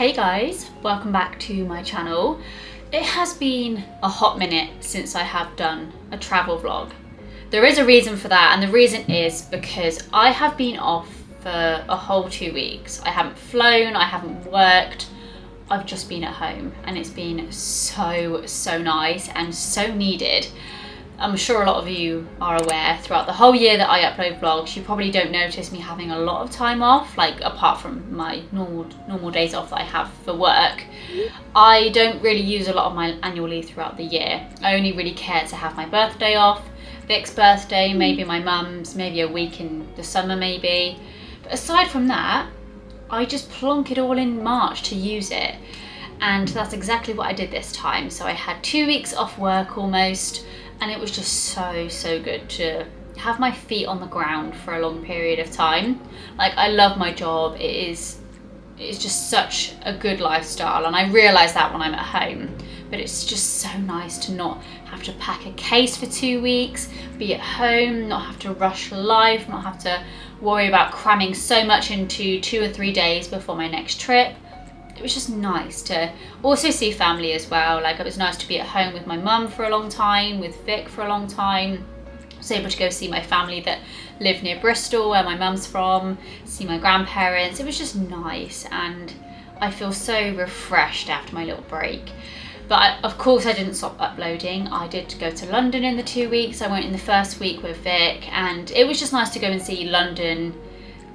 Hey guys, welcome back to my channel. It has been a hot minute since I have done a travel vlog. There is a reason for that, and the reason is because I have been off for a whole 2 weeks. I haven't flown, I haven't worked, I've just been at home, and it's been so nice and so needed. I'm sure a lot of you are aware, throughout the whole year that I upload vlogs, you probably don't notice me having a lot of time off, like apart from my normal days off that I have for work. I don't really use a lot of my annual leave throughout the year. I only really care to have my birthday off, Vic's birthday, maybe my mum's, maybe a week in the summer maybe. But aside from that, I just plonk it all in March to use it. And that's exactly what I did this time. So I had 2 weeks off work almost, and it was just so good to have my feet on the ground for a long period of time. Like, I love my job. It's just such a good lifestyle, and I realise that when I'm at home. But it's just so nice to not have to pack a case for 2 weeks, be at home, not have to rush life, not have to worry about cramming so much into 2 or 3 days before my next trip. It was just nice to also see family as well. Like, it was nice to be at home with my mum for a long time, with Vic for a long time. I was able to go see my family that live near Bristol, where my mum's from, see my grandparents. It was just nice, and I feel so refreshed after my little break. But of course I didn't stop uploading. I did go to London in the 2 weeks. I went in the first week with Vic, and it was just nice to go and see London,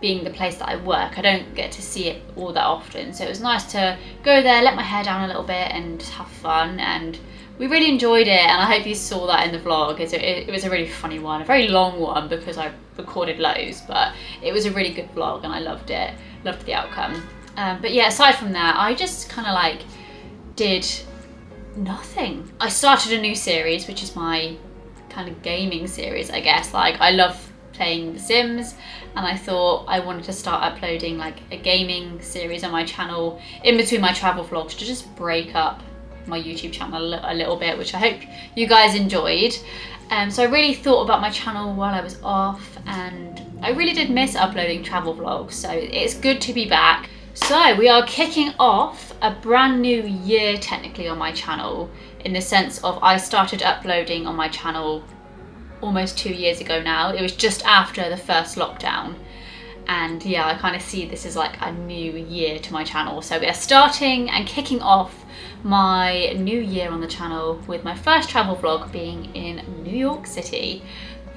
being the place that I work. I don't get to see it all that often, so it was nice to go there, let my hair down a little bit and have fun, and we really enjoyed it. And I hope you saw that in the vlog. It was a really funny one, a very long one because I recorded loads, but it was a really good vlog and I loved it, loved the outcome. But yeah, aside from that, I just kind of like did nothing. I started a new series, which is my kind of gaming series, I guess. Like, I love playing The Sims, and I thought I wanted to start uploading like a gaming series on my channel in between my travel vlogs to just break up my YouTube channel a little bit, which I hope you guys enjoyed. So I really thought about my channel while I was off, and I really did miss uploading travel vlogs, so it's good to be back. So we are kicking off a brand new year technically on my channel, in the sense of I started uploading on my channel almost 2 years ago now. It was just after the first lockdown, and yeah, I kind of see this as like a new year to my channel. So we are starting and kicking off my new year on the channel with my first travel vlog being in New York City.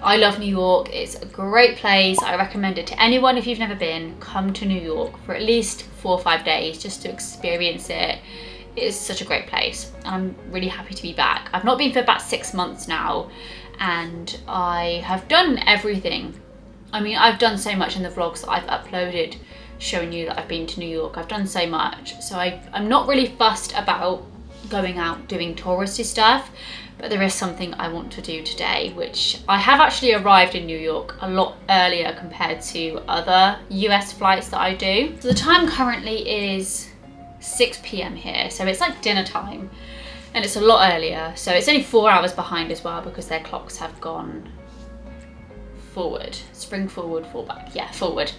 I love New York. It's a great place. I recommend it to anyone. If you've never been, come to New York for at least 4 or 5 days just to experience it. It is such a great place, and I'm really happy to be back. I've not been for about 6 months now, and I have done everything. I mean, I've done so much in the vlogs that I've uploaded showing you that I've been to New York. I've done so much, so I'm not really fussed about going out doing touristy stuff, but there is something I want to do today, which I have actually arrived in New York a lot earlier compared to other US flights that I do. So the time currently is 6 p.m. here, so it's like dinner time. And it's a lot earlier, so it's only 4 hours behind as well because their clocks have gone forward. Spring forward, fall back. Yeah, forward.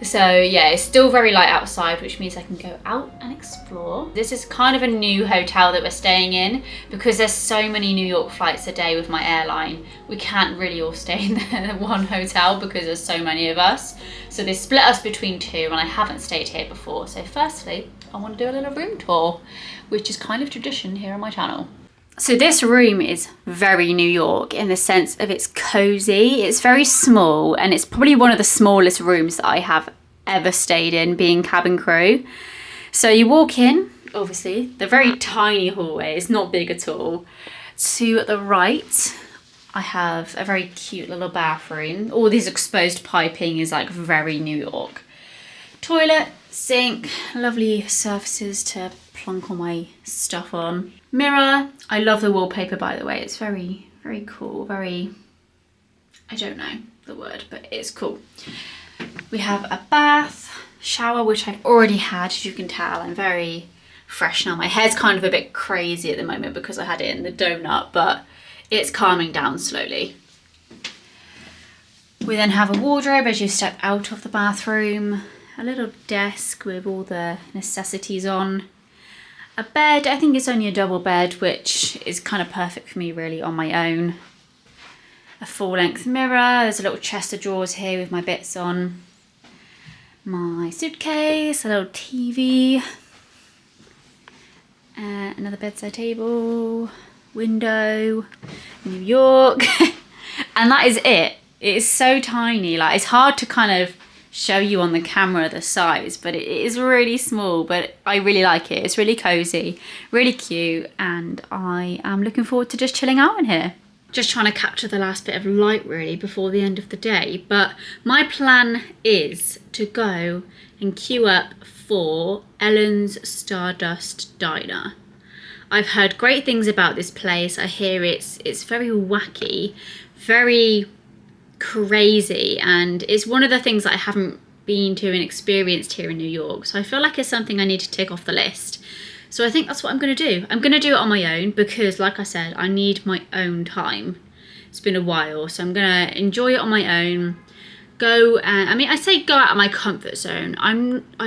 So yeah, it's still very light outside, which means I can go out and explore. This is kind of a new hotel that we're staying in because there's so many New York flights a day with my airline. We can't really all stay in one hotel because there's so many of us. So they split us between two, and I haven't stayed here before. So firstly, I want to do a little room tour, which is kind of tradition here on my channel. So this room is very New York in the sense of it's cozy, it's very small, and it's probably one of the smallest rooms that I have ever stayed in, being cabin crew. So you walk in, obviously, the very tiny hallway, it's not big at all. To the right, I have a very cute little bathroom. All this exposed piping is like very New York. Toilet, sink, lovely surfaces to plonk all my stuff on. Mirror. I love the wallpaper, by the way. It's very cool. I don't know the word, but it's cool. We have a bath, shower, which I've already had, as you can tell. I'm very fresh now. My hair's kind of a bit crazy at the moment because I had it in the donut, but it's calming down slowly. We then have a wardrobe as you step out of the bathroom. a little desk with all the necessities on. A bed, I think it's only a double bed, which is kind of perfect for me really on my own. A full-length mirror, there's a little chest of drawers here with my bits on. My suitcase, a little TV, another bedside table, window, New York, and that is it. It is so tiny, like it's hard to kind of show you on the camera the size, but it is really small, but I really like it. It's really cozy, really cute, and I am looking forward to just chilling out in here. Just trying to capture the last bit of light really before the end of the day, but my plan is to go and queue up for Ellen's Stardust Diner. I've heard great things about this place. I hear it's very wacky, very crazy, and it's one of the things that I haven't been to and experienced here in New York, so I feel like it's something I need to tick off the list. So I think that's what I'm going to do. I'm going to do it on my own because, like I said, I need my own time. It's been a while, so I'm going to enjoy it on my own. Go and, I mean, I say go out of my comfort zone. I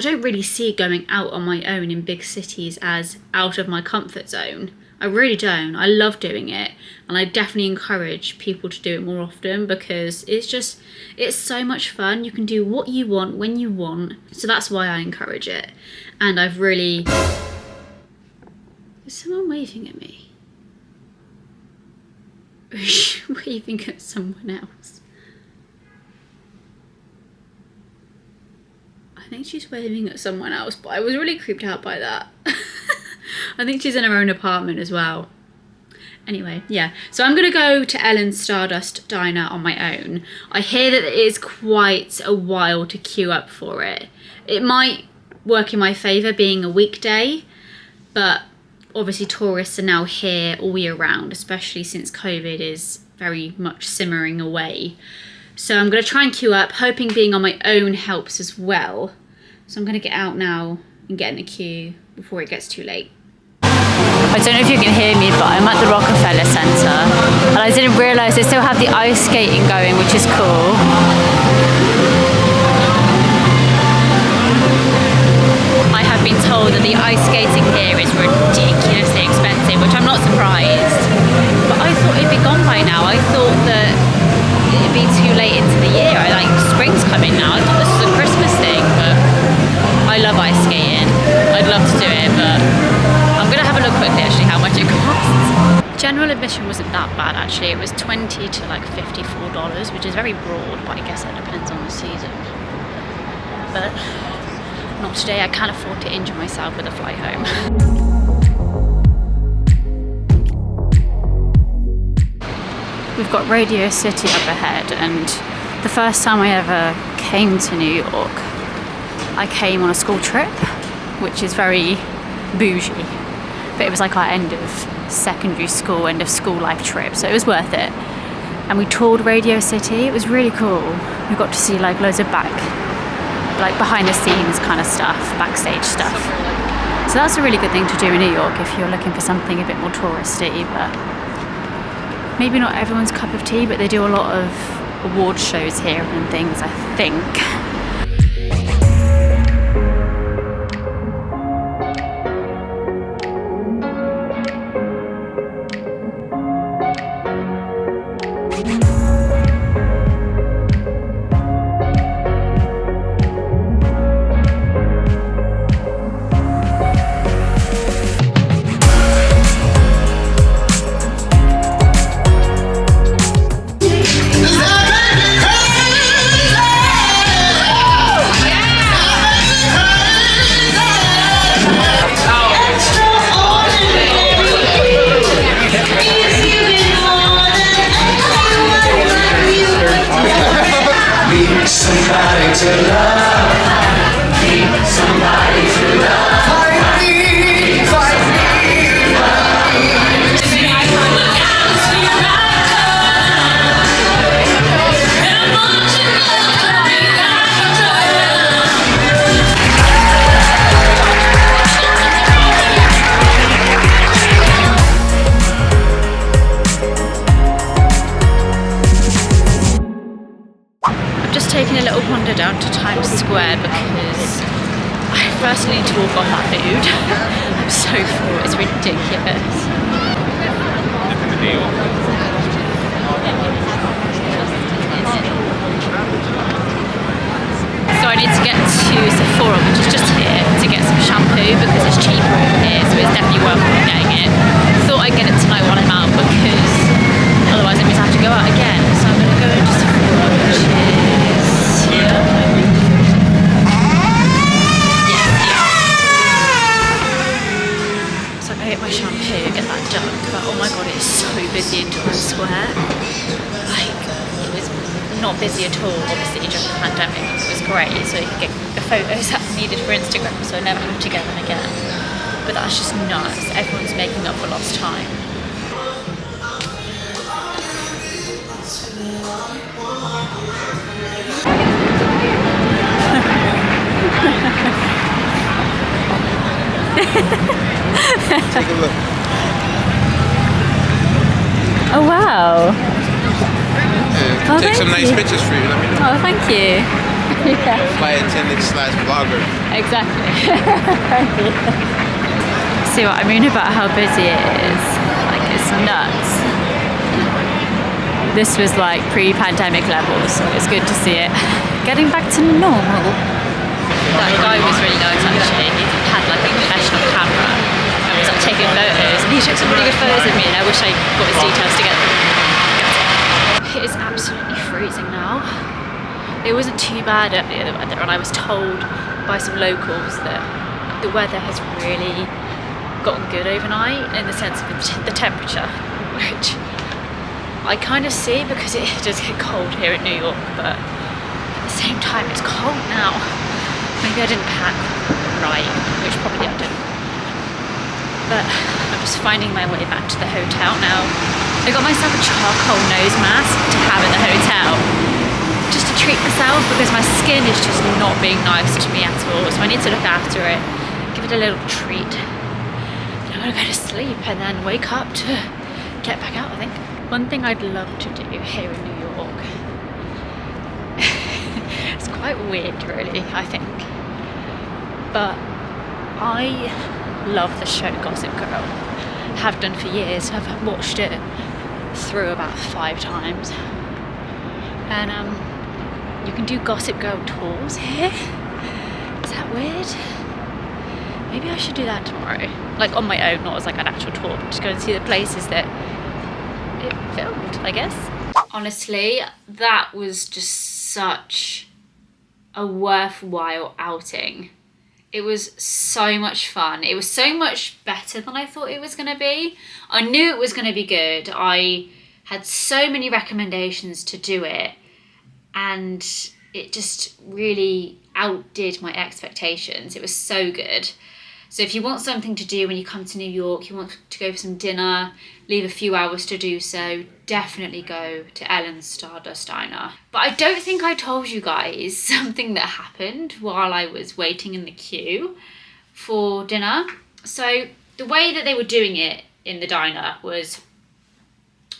don't really see going out on my own in big cities as out of my comfort zone. I really don't. I love doing it, and I definitely encourage people to do it more often because it's so much fun. You can do what you want when you want, so that's why I encourage it. And I've really... Is someone waving at me? Or is she waving at someone else? I think she's waving at someone else, but I was really creeped out by that. I think she's in her own apartment as well. Anyway, yeah. So I'm going to go to Ellen's Stardust Diner on my own. I hear that it is quite a while to queue up for it. It might work in my favour being a weekday, but obviously tourists are now here all year round, especially since COVID is very much simmering away. So I'm going to try and queue up, hoping being on my own helps as well. So I'm going to get out now and get in the queue before it gets too late. I don't know if you can hear me, but I'm at the Rockefeller Center, and I didn't realise they still have the ice skating going, which is cool. I have been told that the ice skating here is ridiculously expensive, which I'm not surprised. But I thought it'd be gone by now. I thought that it'd be too late into the year. Spring's coming now. I thought this was a Christmas thing, but I love ice skating. I'd love to do it, but I'm gonna have a look quickly actually how much it costs. General admission wasn't that bad actually. It was $20 to like $54, which is very broad, but I guess that depends on the season. But not today. I can't afford to injure myself with a flight home. We've got Radio City up ahead, and the first time I ever came to New York, I came on a school trip, which is very bougie, but it was like our end of secondary school, end of school life trip, so it was worth it. And we toured Radio City. It was really cool. We got to see like loads of behind the scenes kind of stuff, backstage stuff. So that's a really good thing to do in New York if you're looking for something a bit more touristy, but maybe not everyone's cup of tea, but they do a lot of award shows here and things, I think. just taking a little wander down to Times Square because I first need to walk off that food. I'm so full, it's ridiculous. So I need to get to Sephora, which is just here, to get some shampoo because it's cheaper over here, so it's definitely worth getting it. Thought I'd get it tonight while I'm out because otherwise I'm going to have to go out again. So I'm going to go to Sephora, which is here. So I'm going to get my shampoo, get that done. But oh my god, it's so busy in Times Square. Like, it was not busy at all, obviously, during the pandemic. It was great, so you could get the photos that I needed for Instagram, so I never have to get them again. But that's just nuts. Everyone's making up for lost time. Take a look. Oh wow. Yeah, take some nice pictures for you, let me know. Oh, thank you. Yeah. Flight attendant / vlogger. Exactly. Thank you. See what I mean about how busy it is? Like, it's nuts. This was like pre-pandemic levels, so it's good to see it getting back to normal. That guy was really nice actually. He had like a professional camera and was like taking photos, and he took some really good photos of me, and I wish I got his details together. It is absolutely freezing now. It wasn't too bad earlier, the weather, and I was told by some locals that the weather has really gotten good overnight in the sense of the temperature, which I kind of see because it does get cold here in New York, but at the same time it's cold now. Maybe I didn't pack right, which probably I didn't. But I'm just finding my way back to the hotel now. I got myself a charcoal nose mask to have in the hotel, just to treat myself because my skin is just not being nice to me at all. So I need to look after it, give it a little treat. Then I'm gonna go to sleep and then wake up to get back out, I think. One thing I'd love to do here in New York, it's quite weird really, I think, but I love the show Gossip Girl. Have done for years. I've watched it through about 5 times. And you can do Gossip Girl tours here. Is that weird? Maybe I should do that tomorrow. Like on my own, not as like an actual tour, but just go and see the places that it filmed, I guess. Honestly, that was just such a worthwhile outing. It was so much fun. It was so much better than I thought it was going to be. I knew it was going to be good. I had so many recommendations to do it, and it just really outdid my expectations. It was so good. So if you want something to do when you come to New York, you want to go for some dinner, leave a few hours to do so, definitely go to Ellen's Stardust Diner. But I don't think I told you guys something that happened while I was waiting in the queue for dinner. So the way that they were doing it in the diner was,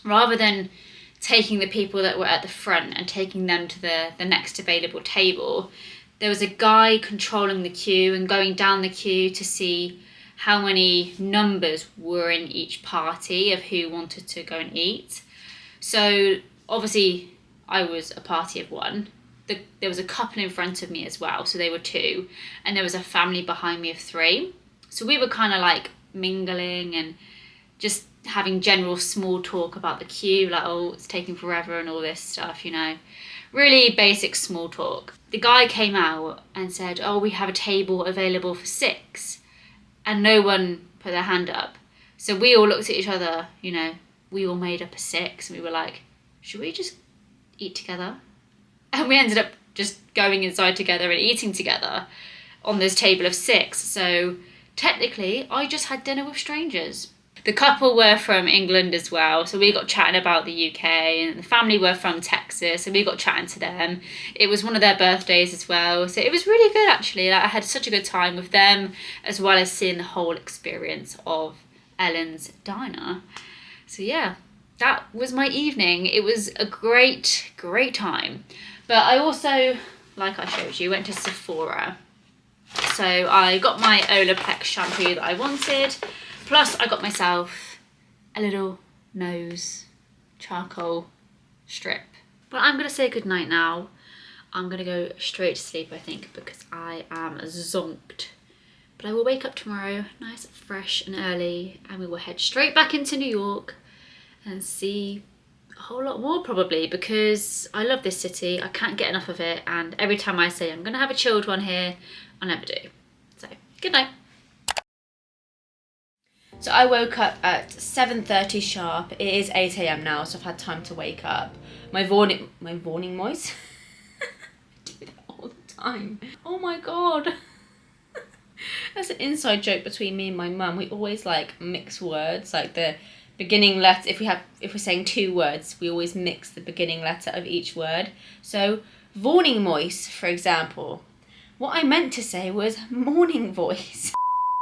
rather than taking the people that were at the front and taking them to the next available table, there was a guy controlling the queue and going down the queue to see how many numbers were in each party of who wanted to go and eat. So obviously I was a party of 1. There was a couple in front of me as well, so they were 2, and there was a family behind me of 3. So we were kind of like mingling and just having general small talk about the queue, like, oh, it's taking forever and all this stuff, you know. Really basic small talk. The guy came out and said, oh, we have a table available for 6. And no one put their hand up. So we all looked at each other, you know, we all made up a 6, and we were like, should we just eat together? And we ended up just going inside together and eating together on this table of 6. So technically, I just had dinner with strangers. The couple were from England as well, so we got chatting about the UK, and the family were from Texas, so we got chatting to them. It was one of their birthdays as well, so it was really good actually. Like, I had such a good time with them, as well as seeing the whole experience of Ellen's Diner. So yeah, that was my evening. It was a great time. But I also, like I showed you, went to Sephora. So I got my Olaplex shampoo that I wanted. Plus I got myself a little nose charcoal strip. But I'm going to say goodnight now. I'm going to go straight to sleep, I think, because I am zonked. But I will wake up tomorrow nice, fresh and early, and we will head straight back into New York and see a whole lot more probably, because I love this city. I can't get enough of it, and every time I say I'm going to have a chilled one here, I never do. So, good night. So I woke up at 7:30 sharp. It is 8 AM now, so I've had time to wake up. My morning voice. I do that all the time. Oh my god. That's an inside joke between me and my mum. We always like mix words, like the beginning letter. If we're saying two words, we always mix the beginning letter of each word. So morning voice, for example. What I meant to say was morning voice.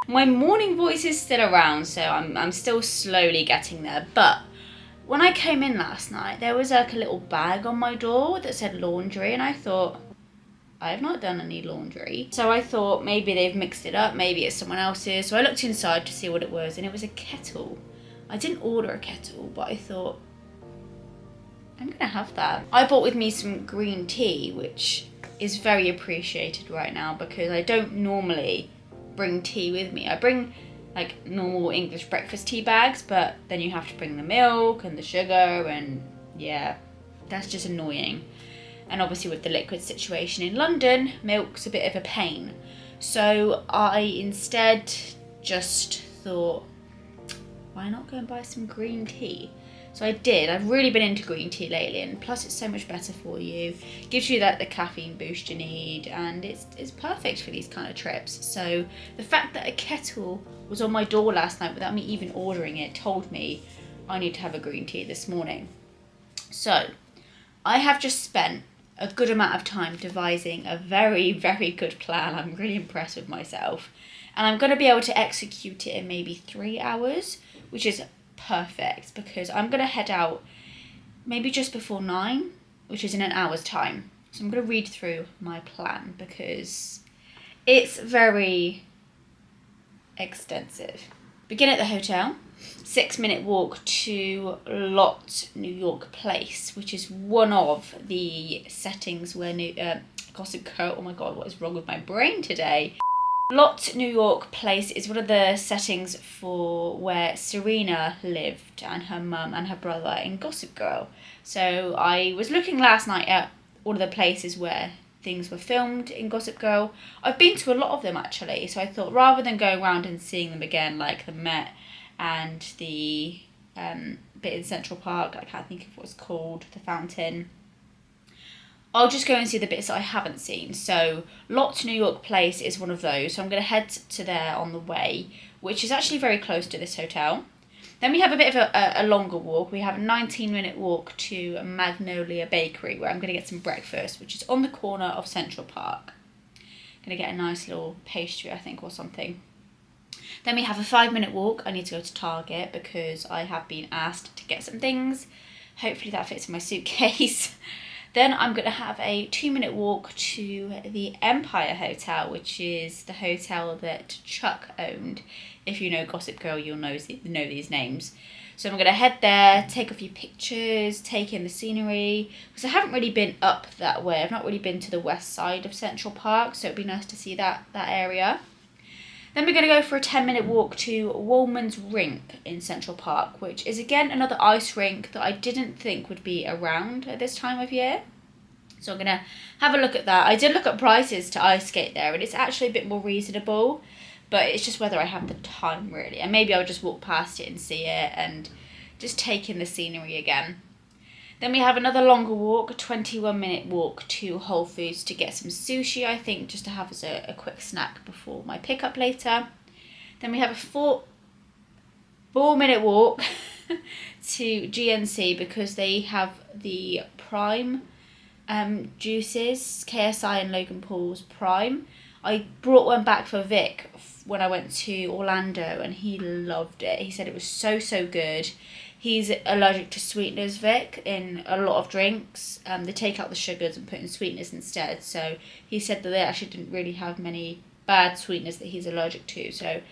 My morning voice is still around, so I'm still slowly getting there. But when I came in last night, there was like a little bag on my door that said laundry, and I thought, I have not done any laundry. So I thought maybe they've mixed it up, maybe it's someone else's. So I looked inside to see what it was, and it was a kettle. I didn't order a kettle, but I thought, I'm gonna have that. I bought with me some green tea, which is very appreciated right now because I don't normally bring tea with me. I bring like normal English breakfast tea bags, but then you have to bring the milk and the sugar, and yeah, that's just annoying. And obviously with the liquid situation in London, milk's a bit of a pain. So I instead just thought, why not go and buy some green tea? So I did. I've really been into green tea lately, and plus it's so much better for you. Gives you the caffeine boost you need, and it's perfect for these kind of trips. So the fact that a kettle was on my door last night without me even ordering it told me I need to have a green tea this morning. So I have just spent a good amount of time devising a very, very good plan. I'm really impressed with myself. And I'm going to be able to execute it in maybe 3 hours, which is perfect because I'm going to head out maybe just before 9, which is in an hour's time. So I'm going to read through my plan because it's very extensive. Begin at the hotel. 6-minute walk to Lot New York Place, which is one of the settings where Gossip Girl, oh my god, what is wrong with my brain today? Lot New York Place is one of the settings for where Serena lived, and her mum and her brother in Gossip Girl. So I was looking last night at all of the places where things were filmed in Gossip Girl. I've been to a lot of them actually, so I thought rather than going around and seeing them again, like the Met and the bit in Central Park, I can't think of what it's called, the fountain, I'll just go and see the bits that I haven't seen. So Lot New York Place is one of those. So I'm going to head to there on the way, which is actually very close to this hotel. Then we have a bit of a longer walk. We have a 19-minute walk to Magnolia Bakery, where I'm going to get some breakfast, which is on the corner of Central Park. I'm going to get a nice little pastry, I think, or something. Then we have a 5-minute walk. I need to go to Target because I have been asked to get some things. Hopefully that fits in my suitcase. Then I'm going to have a 2-minute walk to the Empire Hotel, which is the hotel that Chuck owned. If you know Gossip Girl, you'll know these names. So I'm going to head there, take a few pictures, take in the scenery. Because I haven't really been up that way. I've not really been to the west side of Central Park, so it'd be nice to see that area. Then we're going to go for a 10-minute walk to Woolman's Rink in Central Park, which is again another ice rink that I didn't think would be around at this time of year. So I'm going to have a look at that. I did look at prices to ice skate there, and it's actually a bit more reasonable, but it's just whether I have the time really. And maybe I'll just walk past it and see it and just take in the scenery again. Then we have another longer walk, a 21-minute walk to Whole Foods to get some sushi, I think, just to have as a quick snack before my pickup later. Then we have a 4-minute walk to GNC because they have the Prime juices, KSI and Logan Paul's Prime. I brought one back for Vic when I went to Orlando and he loved it. He said it was so good. He's allergic to sweeteners, Vic, in a lot of drinks. They take out the sugars and put in sweeteners instead. So he said that they actually didn't really have many bad sweeteners that he's allergic to. So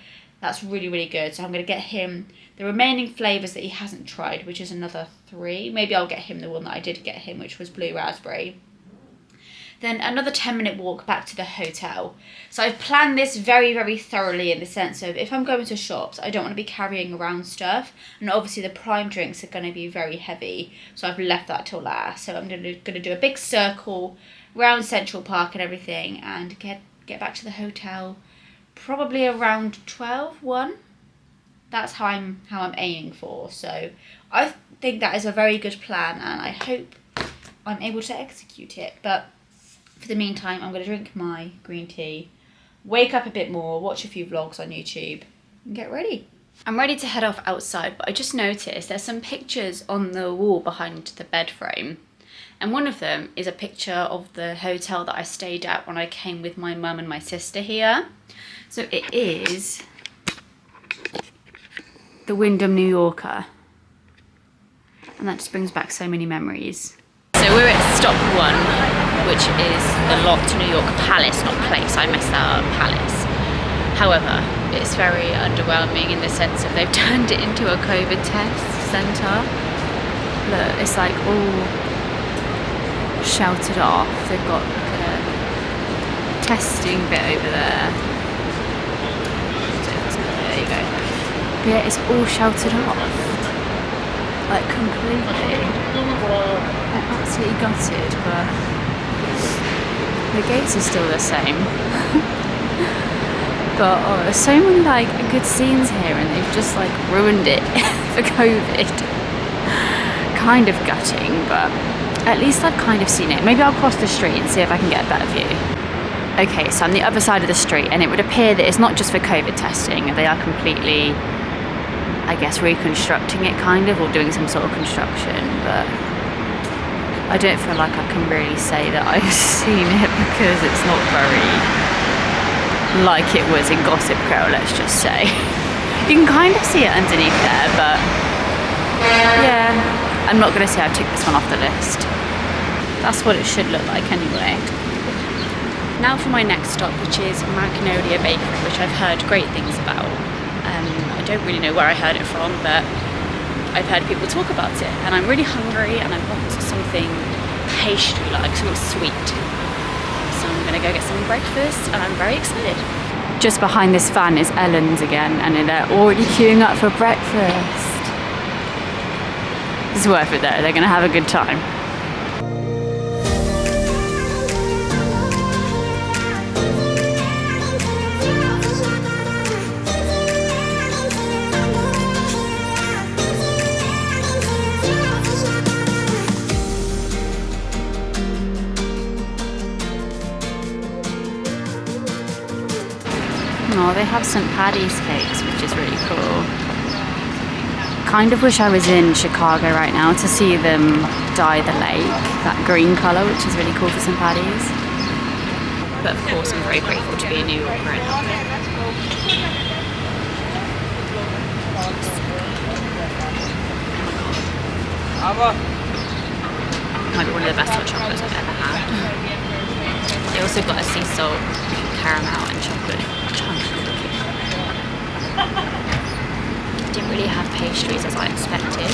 that's really, really good. So I'm going to get him the remaining flavours that he hasn't tried, which is another 3. Maybe I'll get him the one that I did get him, which was blue raspberry. Then another 10-minute walk back to the hotel. So I've planned this very, very thoroughly in the sense of if I'm going to shops, I don't want to be carrying around stuff. And obviously the prime drinks are going to be very heavy. So I've left that till last. So I'm going to do a big circle around Central Park and everything and get back to the hotel probably around 12, 1. That's how I'm aiming for. So I think that is a very good plan and I hope I'm able to execute it. But for the meantime, I'm going to drink my green tea, wake up a bit more, watch a few vlogs on YouTube, and get ready. I'm ready to head off outside, but I just noticed there's some pictures on the wall behind the bed frame. And one of them is a picture of the hotel that I stayed at when I came with my mum and my sister here. So it is the Wyndham New Yorker. And that just brings back so many memories. So we're at stop 1, which is the Lotte New York Palace, not place, I messed that up, Palace. However, it's very underwhelming in the sense of they've turned it into a COVID test centre. Look, it's like all sheltered off. They've got like a testing bit over there. There you go. But yeah, it's all sheltered off. Like completely. I'm absolutely gutted, but the gates are still the same. But there's so many like good scenes here and they've just like ruined it for COVID. Kind of gutting, but at least I've kind of seen it. Maybe I'll cross the street and see if I can get a better view. Okay, so I'm the other side of the street and it would appear that it's not just for COVID testing. They are completely, I guess, reconstructing it kind of, or doing some sort of construction, but I don't feel like I can really say that I've seen it because it's not very like it was in Gossip Girl, let's just say. You can kind of see it underneath there, but yeah, I'm not going to say I've ticked this one off the list. That's what it should look like anyway. Now for my next stop, which is Magnolia Bakery, which I've heard great things about. I don't really know where I heard it from, but I've heard people talk about it and I'm really hungry and I want something pastry-like, something sweet. So I'm gonna go get some breakfast and I'm very excited. Just behind this van is Ellen's again and they're already queuing up for breakfast. It's worth it though, they're gonna have a good time. Oh, they have St. Paddy's cakes, which is really cool. Kind of wish I was in Chicago right now to see them dye the lake, that green colour, which is really cool for St. Paddy's. But of course, I'm very grateful to be a New Yorker right now. Might be one of the best hot chocolates I've ever had. They also got a sea salt, caramel and chocolate chunk cookie. Didn't really have pastries as I expected,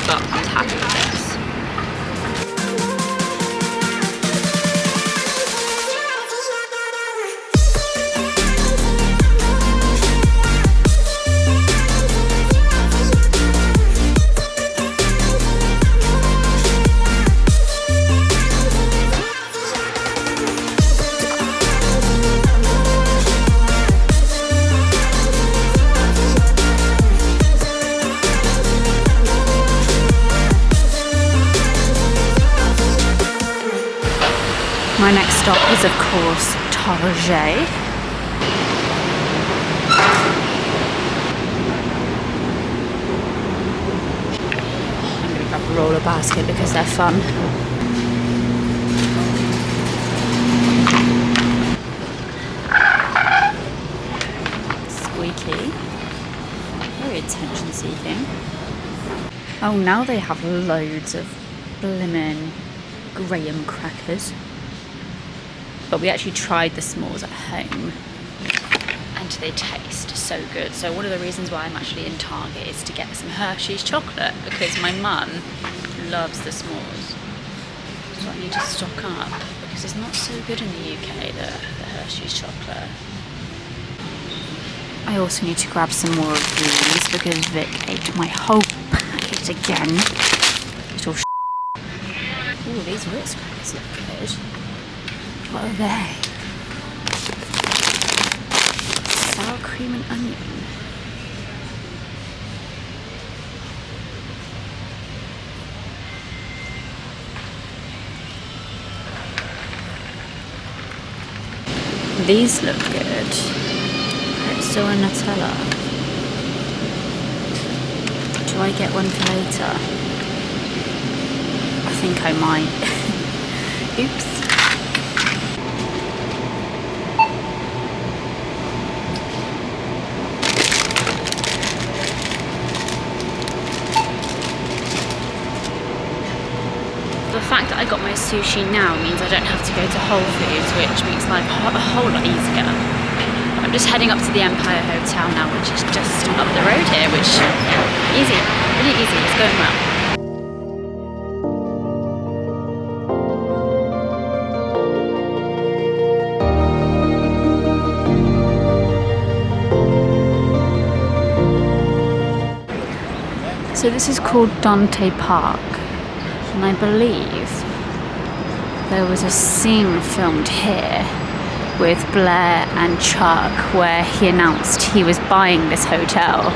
but I'm happy with this. My next stop is, of course, Target. I'm going to grab a roller basket because they're fun. Squeaky. Very attention-seeking. Oh, now they have loads of blimmin' graham crackers. But we actually tried the s'mores at home and they taste so good. So one of the reasons why I'm actually in Target is to get some Hershey's chocolate because my mum loves the s'mores. So I need to stock up because it's not so good in the UK, the Hershey's chocolate. I also need to grab some more of these because Vic ate my whole packet again. Little Ooh, these Ritz crackers look good. What are they? Sour cream and onion. These look good. Pretzel and Nutella. Do I get one for later? I think I might. Oops. The fact that I got my sushi now means I don't have to go to Whole Foods, which makes life a whole lot easier. I'm just heading up to the Empire Hotel now, which is just up the road here, which easy, really easy, it's going well. So this is called Dante Park. And I believe there was a scene filmed here with Blair and Chuck where he announced he was buying this hotel.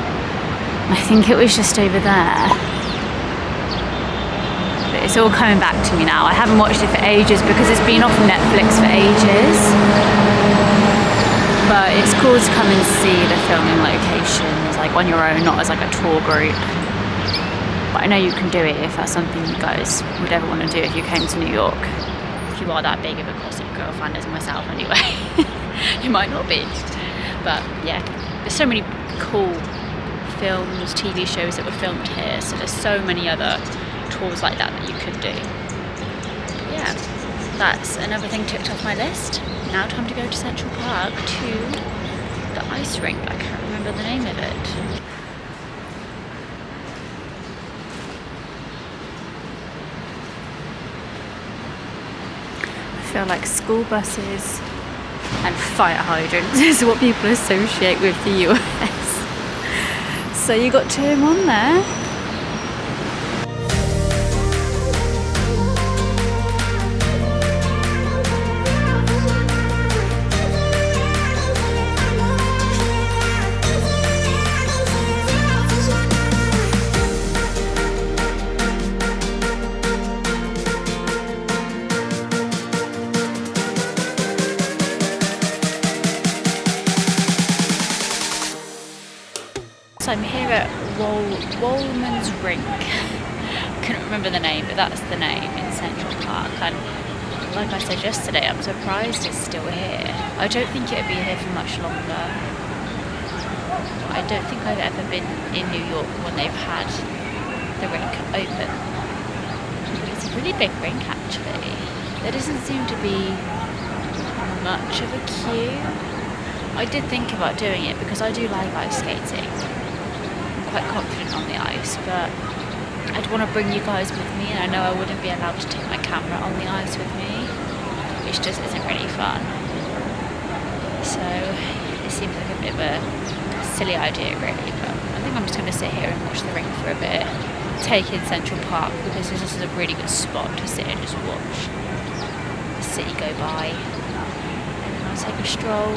I think it was just over there. But it's all coming back to me now. I haven't watched it for ages because it's been off Netflix for ages. But it's cool to come and see the filming locations like on your own, not as like a tour group. But I know you can do it if that's something you guys would ever want to do if you came to New York. If you are that big of a Gossip Girl fan as myself anyway. You might not be. But yeah, there's so many cool films, TV shows that were filmed here. So there's so many other tours like that you could do. Yeah, that's another thing ticked off my list. Now time to go to Central Park to the ice rink. I can't remember the name of it. I feel like school buses and fire hydrants is what people associate with the US. So you got two on there. So I'm here at Woolman's Rink. Couldn't remember the name, but that's the name in Central Park. And like I said yesterday, I'm surprised it's still here. I don't think it'll be here for much longer. I don't think I've ever been in New York when they've had the rink open. It's a really big rink actually. There doesn't seem to be much of a queue. I did think about doing it because I do like ice skating. Quite confident on the ice, but I'd want to bring you guys with me, and I know I wouldn't be allowed to take my camera on the ice with me, which just isn't really fun. So it seems like a bit of a silly idea really, but I think I'm just going to sit here and watch the rink for a bit, take in Central Park because this is a really good spot to sit and just watch the city go by, and then I'll take a stroll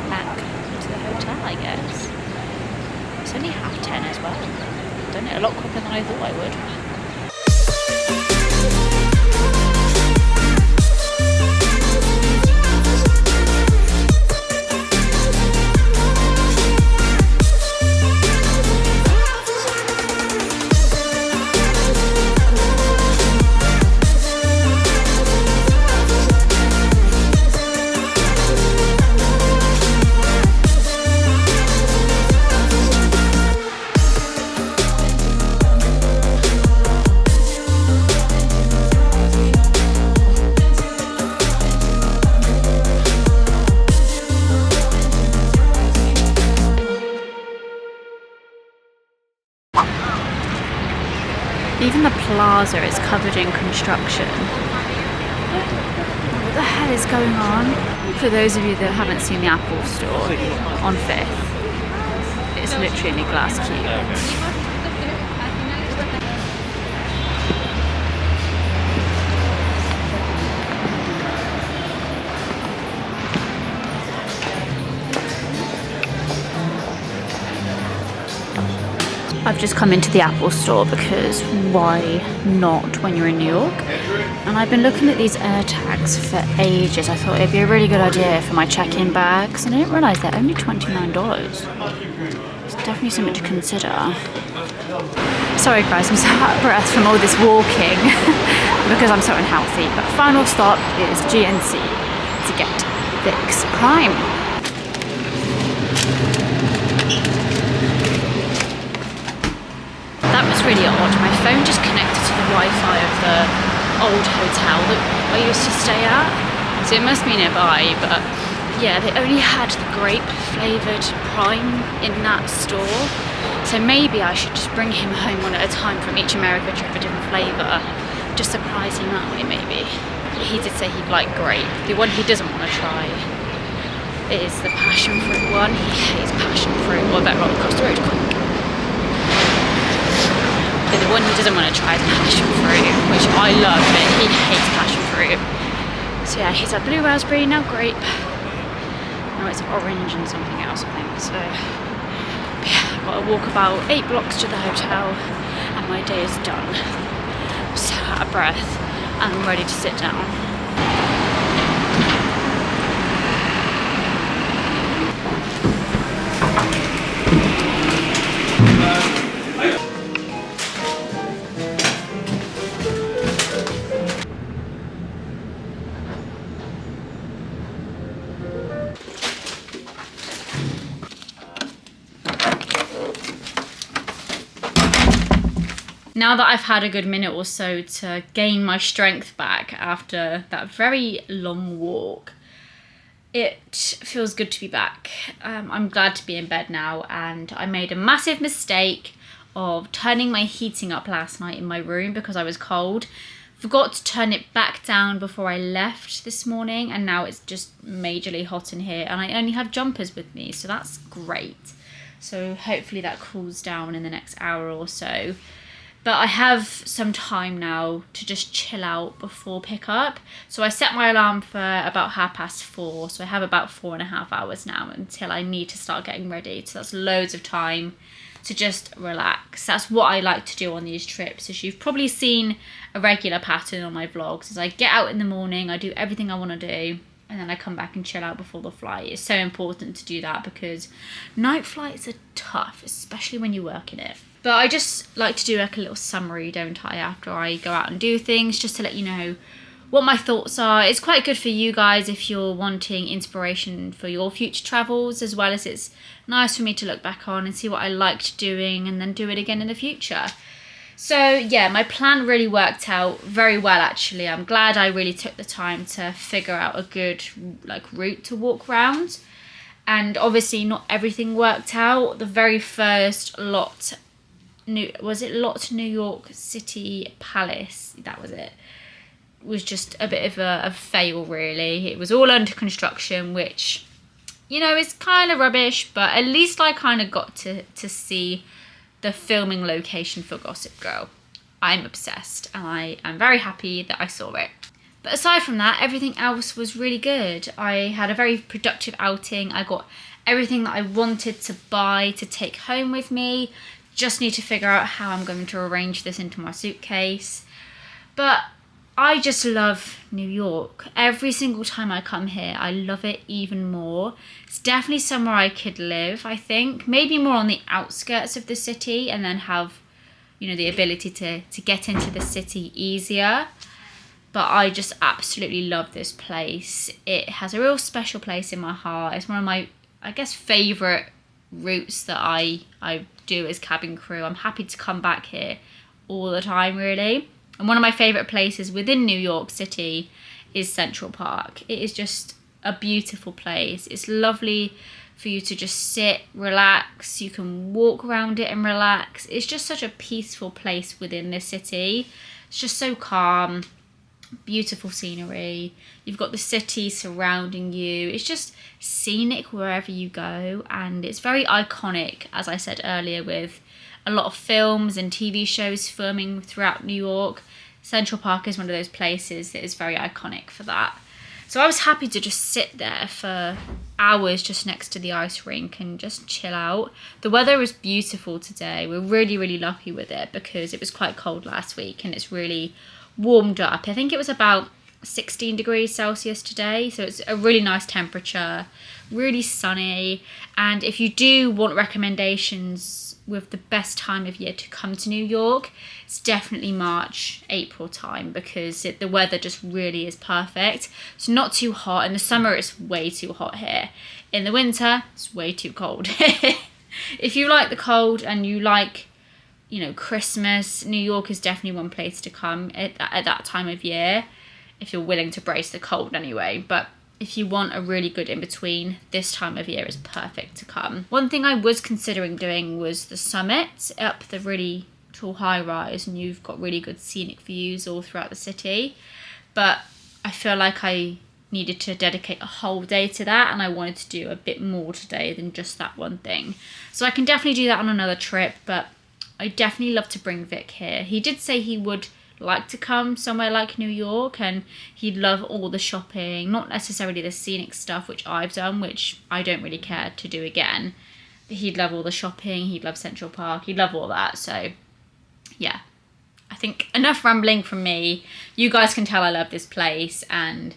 back to the hotel, I guess. It's only 10:30 as well. Done it a lot quicker than I thought I would. plaza is covered in construction. What the hell is going on? For those of you that haven't seen the Apple store on 5th, it's literally a glass cube. I've just come into the Apple store because why not when you're in New York? And I've been looking at these AirTags for ages. I thought it'd be a really good idea for my check-in bags, and I didn't realise they're only $29. It's definitely something to consider. Sorry guys, I'm so out of breath from all this walking because I'm so unhealthy. But final stop is GNC to get Vicks Prime. That was really odd. My phone just connected to the Wi-Fi of the old hotel that I used to stay at. So it must be nearby, but yeah, they only had the grape flavoured Prime in that store. So maybe I should just bring him home one at a time from each America trip, a different flavour. Just surprise him that way maybe. He did say he'd like grape. The one he doesn't want to try is the passion fruit one. He hates passion fruit. Well, I better roll across the road quick. But the one he doesn't want to try is passion fruit, which I love, but he hates passion fruit. So yeah, he's had blue raspberry, now grape. Now it's orange and something else, I think. So yeah, I've got to walk about 8 blocks to the hotel and my day is done. I'm so out of breath and I'm ready to sit down. Now that I've had a good minute or so to gain my strength back after that very long walk, it feels good to be back. I'm glad to be in bed now, and I made a massive mistake of turning my heating up last night in my room because I was cold. Forgot to turn it back down before I left this morning, and now it's just majorly hot in here, and I only have jumpers with me, so that's great. So hopefully that cools down in the next hour or so. But I have some time now to just chill out before pickup. So I set my alarm for about 4:30. So I have about 4.5 hours now until I need to start getting ready. So that's loads of time to just relax. That's what I like to do on these trips. As you've probably seen a regular pattern on my vlogs, is I get out in the morning, I do everything I want to do, and then I come back and chill out before the flight. It's so important to do that because night flights are tough, especially when you work in it. But I just like to do like a little summary, don't I, after I go out and do things, just to let you know what my thoughts are. It's quite good for you guys if you're wanting inspiration for your future travels, as well as it's nice for me to look back on and see what I liked doing and then do it again in the future. So yeah, my plan really worked out very well actually. I'm glad I really took the time to figure out a good route to walk around. And obviously not everything worked out. The very first lot, Lot New York City Palace, that was it, was just a bit of a fail really. It was all under construction, which, you know, is kind of rubbish, but at least I kind of got to see the filming location for Gossip Girl. I'm obsessed and I am very happy that I saw it. But aside from that, everything else was really good. I had a very productive outing. I got everything that I wanted to buy to take home with me. Just need to figure out how I'm going to arrange this into my suitcase. But I just love New York. Every single time I come here, I love it even more. It's definitely somewhere I could live, I think. Maybe more on the outskirts of the city and then have, you know, the ability to get into the city easier. But I just absolutely love this place. It has a real special place in my heart. It's one of my, I guess, favourite routes that I do as cabin crew. I'm happy to come back here all the time really. And one of my favourite places within New York City is Central Park. It is just a beautiful place. It's lovely for you to just sit, relax. You can walk around it and relax. It's just such a peaceful place within this city. It's just so calm, beautiful scenery. You've got the city surrounding you. It's just scenic wherever you go, and it's very iconic, as I said earlier, with a lot of films and TV shows filming throughout New York. Central Park is one of those places that is very iconic for that. So I was happy to just sit there for hours just next to the ice rink and just chill out. The weather was beautiful today. We're really, really lucky with it because it was quite cold last week and it's really warmed up. I think it was about 16 degrees Celsius today, so it's a really nice temperature, really sunny. And if you do want recommendations with the best time of year to come to New York, it's definitely March, April time, because the weather just really is perfect. It's not too hot. In the summer it's way too hot here. In the winter it's way too cold. If you like the cold and you like, you know, Christmas, New York is definitely one place to come at that time of year, if you're willing to brace the cold anyway. But if you want a really good in-between, this time of year is perfect to come. One thing I was considering doing was the summit up the really tall high-rise, and you've got really good scenic views all throughout the city. But I feel like I needed to dedicate a whole day to that, and I wanted to do a bit more today than just that one thing. So I can definitely do that on another trip, but I definitely love to bring Vic here. He did say he would like to come somewhere like New York, and he'd love all the shopping, not necessarily the scenic stuff which I've done, which I don't really care to do again, but he'd love all the shopping, he'd love Central Park, he'd love all that. So yeah, I think enough rambling from me. You guys can tell I love this place, and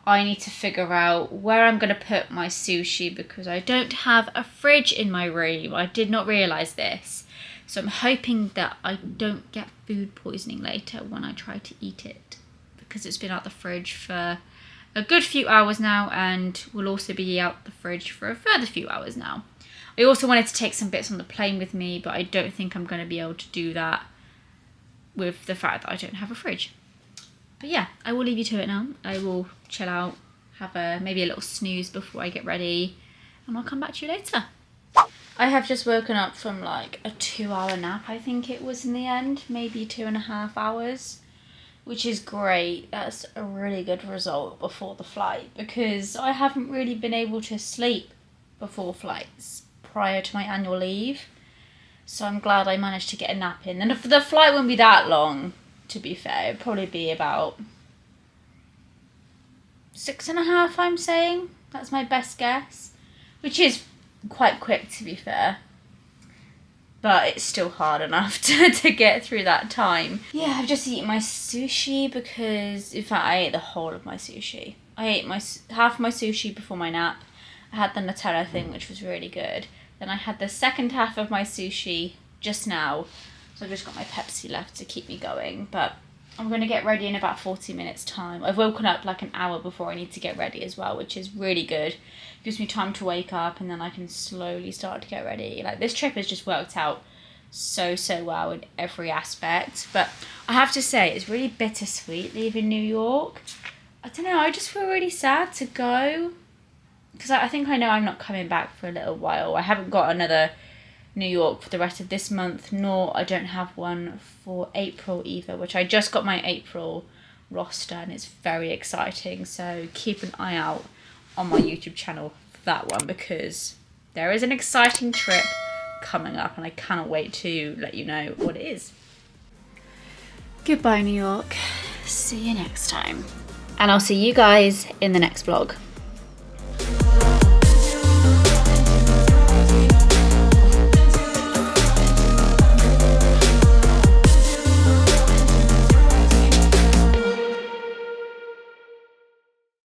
I need to figure out where I'm going to put my sushi because I don't have a fridge in my room. I did not realise this. So I'm hoping that I don't get food poisoning later when I try to eat it, because it's been out the fridge for a good few hours now and will also be out the fridge for a further few hours now. I also wanted to take some bits on the plane with me, but I don't think I'm going to be able to do that with the fact that I don't have a fridge. But yeah, I will leave you to it now. I will chill out, have maybe a little snooze before I get ready, and I'll come back to you later. I have just woken up from like a 2-hour nap, I think it was in the end, maybe 2.5 hours, which is great. That's a really good result before the flight, because I haven't really been able to sleep before flights prior to my annual leave. So I'm glad I managed to get a nap in. And if the flight won't be that long, to be fair, it'd probably be about 6.5, I'm saying. That's my best guess, which is quite quick, to be fair, but it's still hard enough to get through that time. Yeah, I've just eaten my sushi because, in fact, I ate the whole of my sushi. I ate half my sushi before my nap. I had the Nutella thing, which was really good. Then I had the second half of my sushi just now, so I've just got my Pepsi left to keep me going. But I'm going to get ready in about 40 minutes time. I've woken up like an hour before I need to get ready as well, which is really good. Gives me time to wake up, and then I can slowly start to get ready. Like, this trip has just worked out so well in every aspect. But I have to say, it's really bittersweet leaving New York. I don't know, I just feel really sad to go, because I think I know I'm not coming back for a little while. I haven't got another New York for the rest of this month, nor I don't have one for April either, which I just got my April roster and it's very exciting. So keep an eye out on my YouTube channel for that one, because there is an exciting trip coming up and I cannot wait to let you know what it is. Goodbye, New York. See you next time. And I'll see you guys in the next vlog.